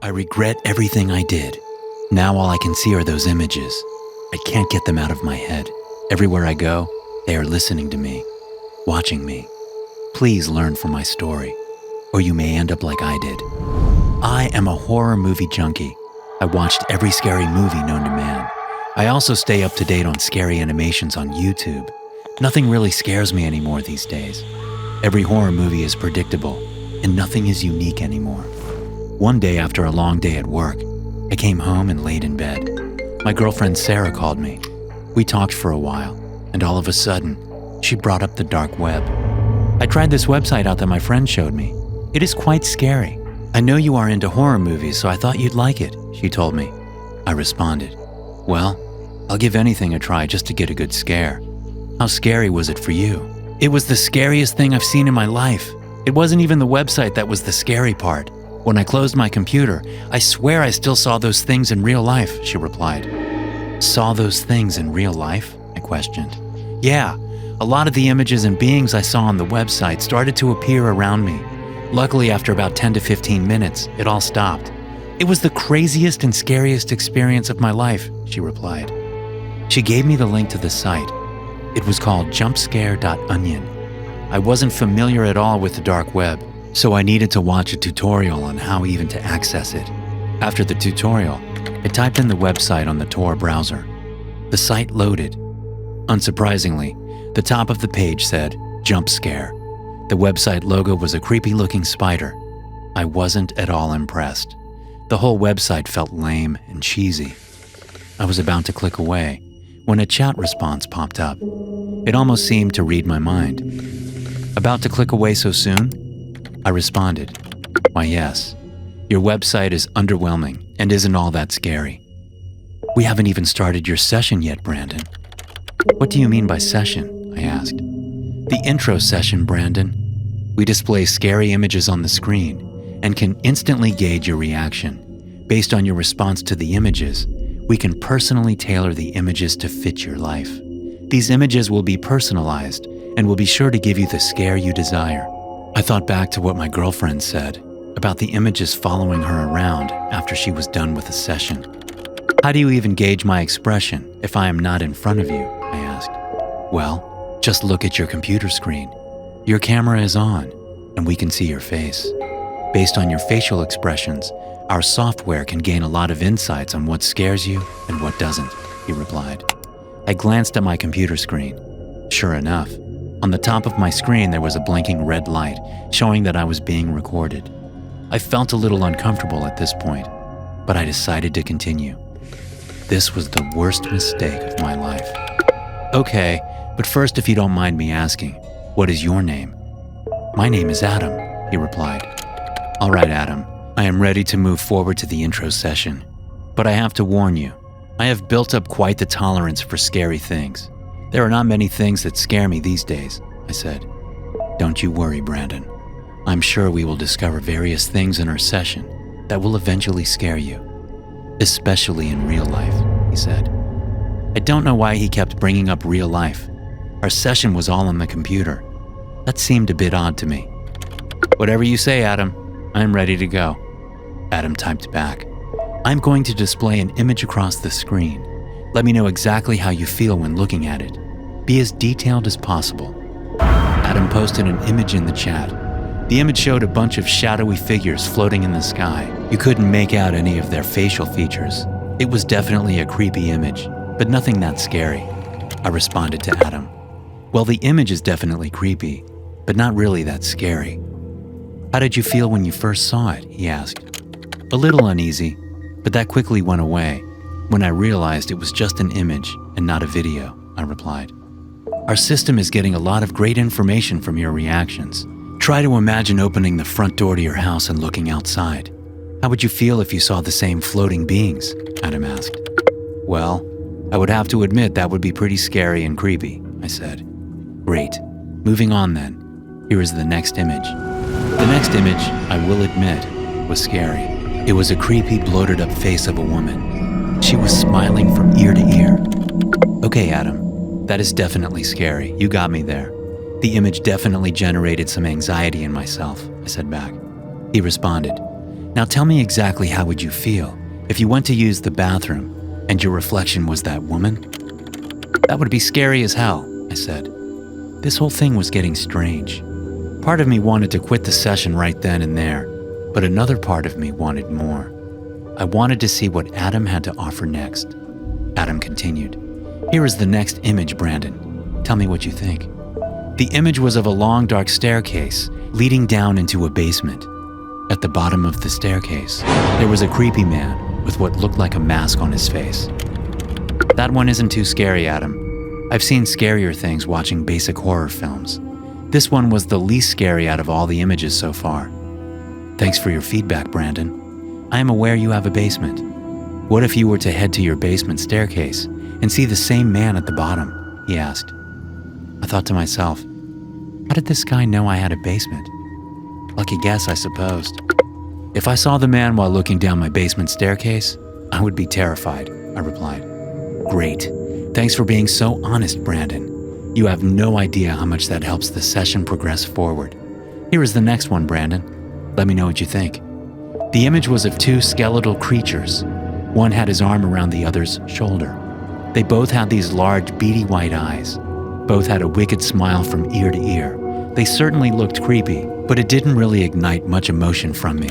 I regret everything I did. Now all I can see are those images. I can't get them out of my head. Everywhere I go, they are listening to me, watching me. Please learn from my story, or you may end up like I did. I am a horror movie junkie. I watched every scary movie known to man. I also stay up to date on scary animations on YouTube. Nothing really scares me anymore these days. Every horror movie is predictable, and nothing is unique anymore. One day after a long day at work, I came home and laid in bed. My girlfriend Sarah called me. We talked for a while, and all of a sudden, she brought up the dark web. I tried this website out that my friend showed me. It is quite scary. I know you are into horror movies, so I thought you'd like it, she told me. I responded, well, I'll give anything a try just to get a good scare. How scary was it for you? It was the scariest thing I've seen in my life. It wasn't even the website that was the scary part. When I closed my computer, I swear I still saw those things in real life, she replied. Saw those things in real life? I questioned. Yeah, a lot of the images and beings I saw on the website started to appear around me. Luckily, after about 10 to 15 minutes, it all stopped. It was the craziest and scariest experience of my life, she replied. She gave me the link to the site. It was called jumpscare.onion. I wasn't familiar at all with the dark web, so I needed to watch a tutorial on how even to access it. After the tutorial, I typed in the website on the Tor browser. The site loaded. Unsurprisingly, the top of the page said, Jump Scare. The website logo was a creepy-looking spider. I wasn't at all impressed. The whole website felt lame and cheesy. I was about to click away when a chat response popped up. It almost seemed to read my mind. About to click away so soon? I responded, why yes, your website is underwhelming and isn't all that scary. We haven't even started your session yet, Brandon. What do you mean by session? I asked. The intro session, Brandon. We display scary images on the screen and can instantly gauge your reaction. Based on your response to the images, we can personally tailor the images to fit your life. These images will be personalized and will be sure to give you the scare you desire. I thought back to what my girlfriend said about the images following her around after she was done with the session. How do you even gauge my expression if I am not in front of you? I asked. Well, just look at your computer screen. Your camera is on, and we can see your face. Based on your facial expressions, our software can gain a lot of insights on what scares you and what doesn't, he replied. I glanced at my computer screen. Sure enough, on the top of my screen there was a blinking red light showing that I was being recorded. I felt a little uncomfortable at this point, but I decided to continue. This was the worst mistake of my life. Okay, but first, if you don't mind me asking, what is your name? My name is Adam, he replied. All right, Adam, I am ready to move forward to the intro session, but I have to warn you, I have built up quite the tolerance for scary things. There are not many things that scare me these days, I said. Don't you worry, Brandon. I'm sure we will discover various things in our session that will eventually scare you, especially in real life, he said. I don't know why he kept bringing up real life. Our session was all on the computer. That seemed a bit odd to me. Whatever you say, Adam, I'm ready to go. Adam typed back. I'm going to display an image across the screen. Let me know exactly how you feel when looking at it. Be as detailed as possible. Adam posted an image in the chat. The image showed a bunch of shadowy figures floating in the sky. You couldn't make out any of their facial features. It was definitely a creepy image, but nothing that scary. I responded to Adam. Well, the image is definitely creepy, but not really that scary. How did you feel when you first saw it? He asked. A little uneasy, but that quickly went away when I realized it was just an image and not a video, I replied. Our system is getting a lot of great information from your reactions. Try to imagine opening the front door to your house and looking outside. How would you feel if you saw the same floating beings? Adam asked. Well, I would have to admit that would be pretty scary and creepy, I said. Great. Moving on then. Here is the next image. The next image, I will admit, was scary. It was a creepy, bloated up face of a woman. She was smiling from ear to ear. Okay, Adam, that is definitely scary. You got me there. The image definitely generated some anxiety in myself, I said back. He responded, Now tell me exactly how would you feel if you went to use the bathroom and your reflection was that woman? That would be scary as hell, I said. This whole thing was getting strange. Part of me wanted to quit the session right then and there, but another part of me wanted more. I wanted to see what Adam had to offer next. Adam continued, "Here is the next image, Brandon. Tell me what you think." The image was of a long, dark staircase leading down into a basement. At the bottom of the staircase, there was a creepy man with what looked like a mask on his face. That one isn't too scary, Adam. I've seen scarier things watching basic horror films. This one was the least scary out of all the images so far. Thanks for your feedback, Brandon. I am aware you have a basement. What if you were to head to your basement staircase and see the same man at the bottom? He asked. I thought to myself, how did this guy know I had a basement? Lucky guess, I suppose. If I saw the man while looking down my basement staircase, I would be terrified, I replied. Great. Thanks for being so honest, Brandon. You have no idea how much that helps the session progress forward. Here is the next one, Brandon. Let me know what you think. The image was of two skeletal creatures. One had his arm around the other's shoulder. They both had these large, beady white eyes. Both had a wicked smile from ear to ear. They certainly looked creepy, but it didn't really ignite much emotion from me.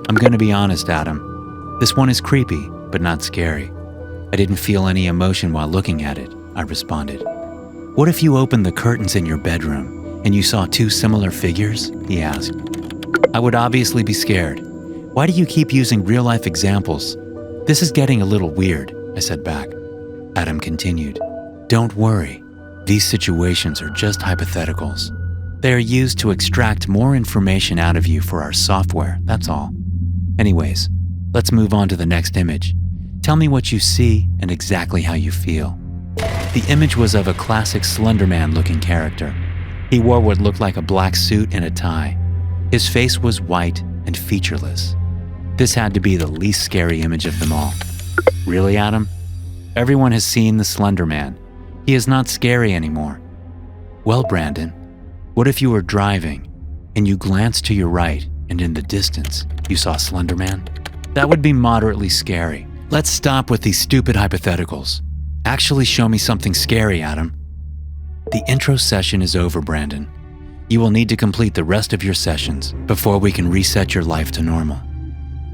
I'm gonna be honest, Adam. This one is creepy, but not scary. I didn't feel any emotion while looking at it, I responded. What if you opened the curtains in your bedroom and you saw two similar figures? He asked. I would obviously be scared. Why do you keep using real-life examples? This is getting a little weird, I said back. Adam continued. Don't worry. These situations are just hypotheticals. They are used to extract more information out of you for our software, that's all. Anyways, let's move on to the next image. Tell me what you see and exactly how you feel. The image was of a classic Slender Man-looking character. He wore what looked like a black suit and a tie. His face was white and featureless. This had to be the least scary image of them all. Really, Adam? Everyone has seen the Slender Man. He is not scary anymore. Well, Brandon, what if you were driving and you glanced to your right and in the distance you saw Slender Man? That would be moderately scary. Let's stop with these stupid hypotheticals. Actually show me something scary, Adam. The intro session is over, Brandon. You will need to complete the rest of your sessions before we can reset your life to normal.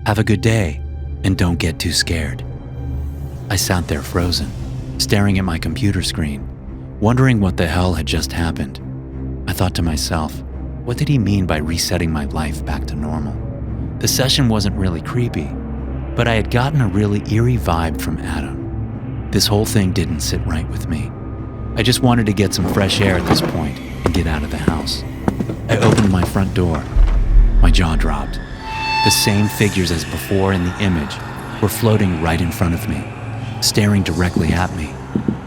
Have a good day, and don't get too scared. I sat there frozen, staring at my computer screen, wondering what the hell had just happened. I thought to myself, what did he mean by resetting my life back to normal? The session wasn't really creepy, but I had gotten a really eerie vibe from Adam. This whole thing didn't sit right with me. I just wanted to get some fresh air at this point and get out of the house. I opened my front door. My jaw dropped. The same figures as before in the image were floating right in front of me, staring directly at me.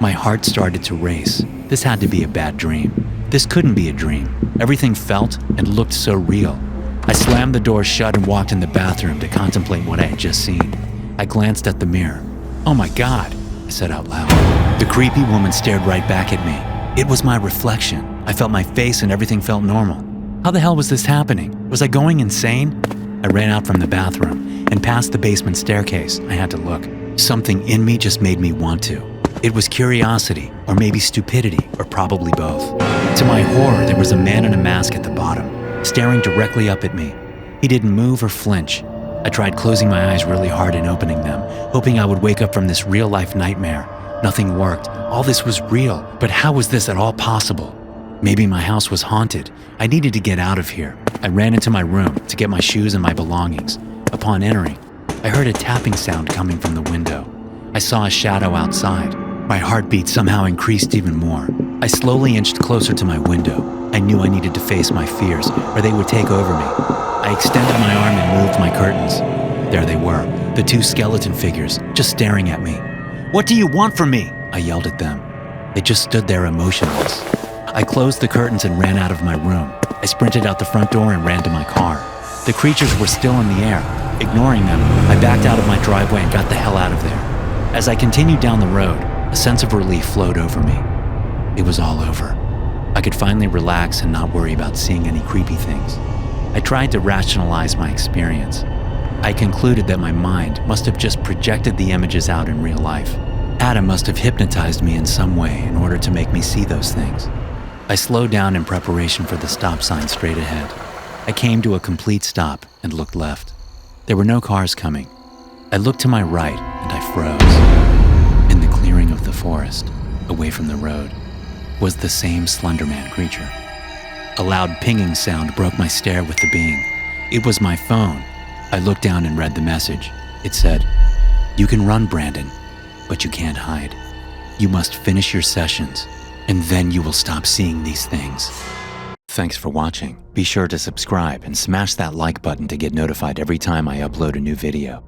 My heart started to race. This had to be a bad dream. This couldn't be a dream. Everything felt and looked so real. I slammed the door shut and walked in the bathroom to contemplate what I had just seen. I glanced at the mirror. Oh my God, I said out loud. The creepy woman stared right back at me. It was my reflection. I felt my face and everything felt normal. How the hell was this happening? Was I going insane? I ran out from the bathroom and past the basement staircase. I had to look. Something in me just made me want to. It was curiosity, or maybe stupidity, or probably both. To my horror, there was a man in a mask at the bottom, staring directly up at me. He didn't move or flinch. I tried closing my eyes really hard and opening them, hoping I would wake up from this real-life nightmare. Nothing worked. All this was real, but how was this at all possible? Maybe my house was haunted. I needed to get out of here. I ran into my room to get my shoes and my belongings. Upon entering, I heard a tapping sound coming from the window. I saw a shadow outside. My heartbeat somehow increased even more. I slowly inched closer to my window. I knew I needed to face my fears, or they would take over me. I extended my arm and moved my curtains. There they were, the two skeleton figures, just staring at me. "What do you want from me?" I yelled at them. They just stood there emotionless. I closed the curtains and ran out of my room. I sprinted out the front door and ran to my car. The creatures were still in the air. Ignoring them, I backed out of my driveway and got the hell out of there. As I continued down the road, a sense of relief flowed over me. It was all over. I could finally relax and not worry about seeing any creepy things. I tried to rationalize my experience. I concluded that my mind must have just projected the images out in real life. Adam must have hypnotized me in some way in order to make me see those things. I slowed down in preparation for the stop sign straight ahead. I came to a complete stop and looked left. There were no cars coming. I looked to my right and I froze. In the clearing of the forest, away from the road, was the same Slender Man creature. A loud pinging sound broke my stare with the being. It was my phone. I looked down and read the message. It said, "You can run, Brandon, but you can't hide. You must finish your sessions, and then you will stop seeing these things." Thanks for watching. Be sure to subscribe and smash that like button to get notified every time I upload a new video.